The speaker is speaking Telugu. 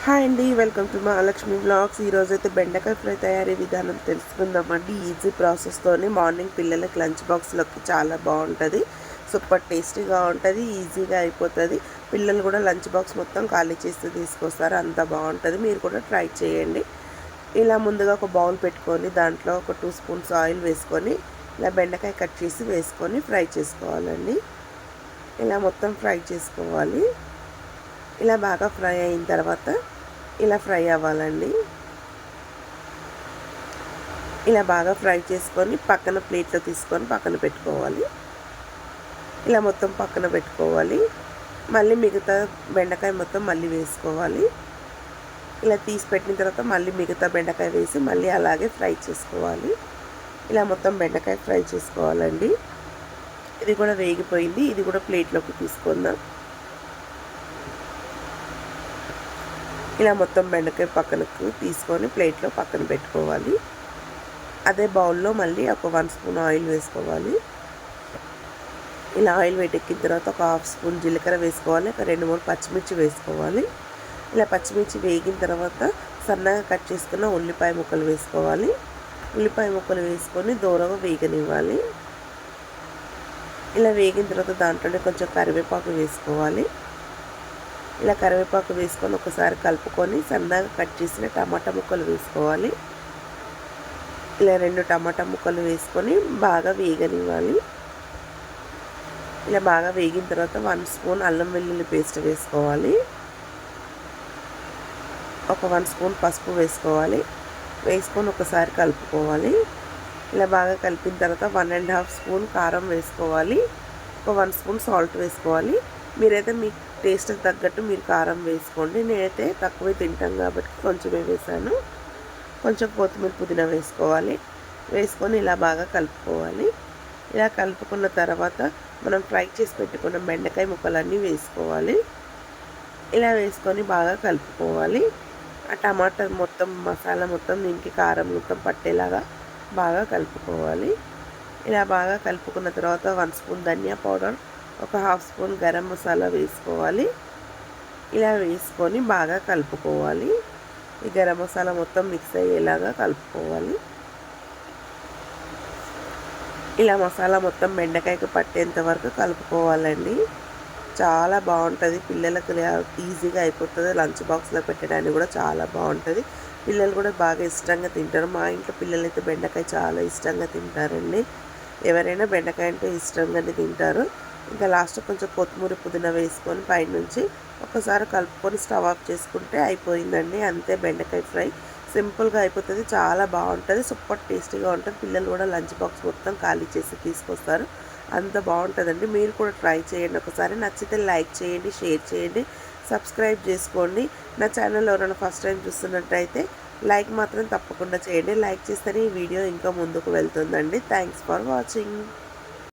హాయ్ అండి, వెల్కమ్ టు మహాలక్ష్మి వ్లాగ్స్. ఈరోజైతే బెండకాయ ఫ్రై తయారీ విధానం తెలుసుకుందామండి. ఈజీ ప్రాసెస్తోని మార్నింగ్ పిల్లలకి లంచ్ బాక్స్లోకి చాలా బాగుంటుంది. సూపర్ టేస్టీగా ఉంటుంది, ఈజీగా అయిపోతుంది. పిల్లలు కూడా లంచ్ బాక్స్ మొత్తం ఖాళీ చేసి తీసుకొస్తారు, అంత బాగుంటుంది. మీరు కూడా ట్రై చేయండి. ఇలా ముందుగా ఒక బౌల్ పెట్టుకొని దాంట్లో ఒక 2 స్పూన్స్ ఆయిల్ వేసుకొని ఇలా బెండకాయ కట్ చేసి వేసుకొని ఫ్రై చేసుకోవాలండి. ఇలా మొత్తం ఫ్రై చేసుకోవాలి. ఇలా బాగా ఫ్రై అయిన తర్వాత ఇలా ఫ్రై అవ్వాలండి. ఇలా బాగా ఫ్రై చేసుకొని పక్కన ప్లేట్లో తీసుకొని పక్కన పెట్టుకోవాలి. ఇలా మొత్తం పక్కన పెట్టుకోవాలి. మళ్ళీ మిగతా బెండకాయ మొత్తం మళ్ళీ వేసుకోవాలి. ఇలా తీసి పెట్టిన తర్వాత మళ్ళీ మిగతా బెండకాయ వేసి మళ్ళీ అలాగే ఫ్రై చేసుకోవాలి. ఇలా మొత్తం బెండకాయ ఫ్రై చేసుకోవాలండి. ఇది కూడా వేగిపోయింది. ఇది కూడా ప్లేట్లోకి తీసుకుందాం. ఇలా మొత్తం బెండకాయ పక్కనకు తీసుకొని ప్లేట్లో పక్కన పెట్టుకోవాలి. అదే బౌల్లో మళ్ళీ ఒక 1 స్పూన్ ఆయిల్ వేసుకోవాలి. ఇలా ఆయిల్ వేడెక్కిన తర్వాత ఒక 1/2 స్పూన్ జీలకర్ర వేసుకోవాలి. ఒక 2-3 పచ్చిమిర్చి వేసుకోవాలి. ఇలా పచ్చిమిర్చి వేగిన తర్వాత సన్నగా కట్ చేసుకున్న ఉల్లిపాయ ముక్కలు వేసుకోవాలి. ఉల్లిపాయ ముక్కలు వేసుకొని దూరగా వేగనివ్వాలి. ఇలా వేగిన తర్వాత దాంట్లోనే కొంచెం కరివేపాకు వేసుకోవాలి. ఇలా కరివేపాకు వేసుకొని ఒకసారి కలుపుకొని సన్నగా కట్ చేసిన టమాటా ముక్కలు వేసుకోవాలి. ఇలా 2 టమాటా ముక్కలు వేసుకొని బాగా వేగనివ్వాలి. ఇలా బాగా వేగిన తర్వాత 1 స్పూన్ అల్లం వెల్లుల్లి పేస్ట్ వేసుకోవాలి. ఒక 1 స్పూన్ పసుపు వేసుకోవాలి. వేసుకొని ఒకసారి కలుపుకోవాలి. ఇలా బాగా కలిపిన తర్వాత 1.5 స్పూన్ కారం వేసుకోవాలి. ఒక 1 స్పూన్ సాల్ట్ వేసుకోవాలి. మీరైతే మీ టేస్ట్కి తగ్గట్టు మీరు కారం వేసుకోండి. నేనైతే తక్కువే తింటాను కాబట్టి కొంచెమే వేసాను. కొంచెం కొత్తిమీర పుదీనా వేసుకోవాలి. వేసుకొని ఇలా బాగా కలుపుకోవాలి. ఇలా కలుపుకున్న తర్వాత మనం ఫ్రై చేసి పెట్టుకున్న బెండకాయ ముక్కలన్నీ వేసుకోవాలి. ఇలా వేసుకొని బాగా కలుపుకోవాలి. ఆ టమాటా మొత్తం మసాలా మొత్తం దీనికి కారం మొత్తం పట్టేలాగా బాగా కలుపుకోవాలి. ఇలా బాగా కలుపుకున్న తర్వాత 1 స్పూన్ ధనియా పౌడర్, ఒక 1/2 స్పూన్ గరం మసాలా వేసుకోవాలి. ఇలా వేసుకొని బాగా కలుపుకోవాలి. ఈ గరం మసాలా మొత్తం మిక్స్ అయ్యేలాగా కలుపుకోవాలి. ఇలా మసాలా మొత్తం బెండకాయకి పట్టేంత వరకు కలుపుకోవాలండి. చాలా బాగుంటుంది. పిల్లలకు ఈజీగా అయిపోతుంది. లంచ్ బాక్స్లో పెట్టడానికి కూడా చాలా బాగుంటుంది. పిల్లలు కూడా బాగా ఇష్టంగా తింటారు. మా ఇంట్లో పిల్లలైతే బెండకాయ చాలా ఇష్టంగా తింటారండి. ఎవరైనా బెండకాయ అంటే ఇష్టంగానే తింటారు. ఇంకా లాస్ట్ కొంచెం కొత్తిమీర పుదీనా వేసుకొని పైనుంచి ఒకసారి కలుపుకొని స్టవ్ ఆఫ్ చేసుకుంటే అయిపోయిందండి. అంతే, బెండకాయ ఫ్రై సింపుల్గా అయిపోతుంది. చాలా బాగుంటుంది, సూపర్ టేస్టీగా ఉంటుంది. పిల్లలు కూడా లంచ్ బాక్స్ మొత్తం ఖాళీ చేసి తీసుకొస్తారు, అంత బాగుంటుందండి. మీరు కూడా ట్రై చేయండి ఒకసారి. నచ్చితే లైక్ చేయండి, షేర్ చేయండి, సబ్స్క్రైబ్ చేసుకోండి. నా ఛానల్ ఎవరైనా ఫస్ట్ టైం చూస్తున్నట్టయితే లైక్ మాత్రం తప్పకుండా చేయండి. లైక్ చేస్తేనే ఈ వీడియో ఇంకా ముందుకు వెళ్తుందండి. Thanks for watching.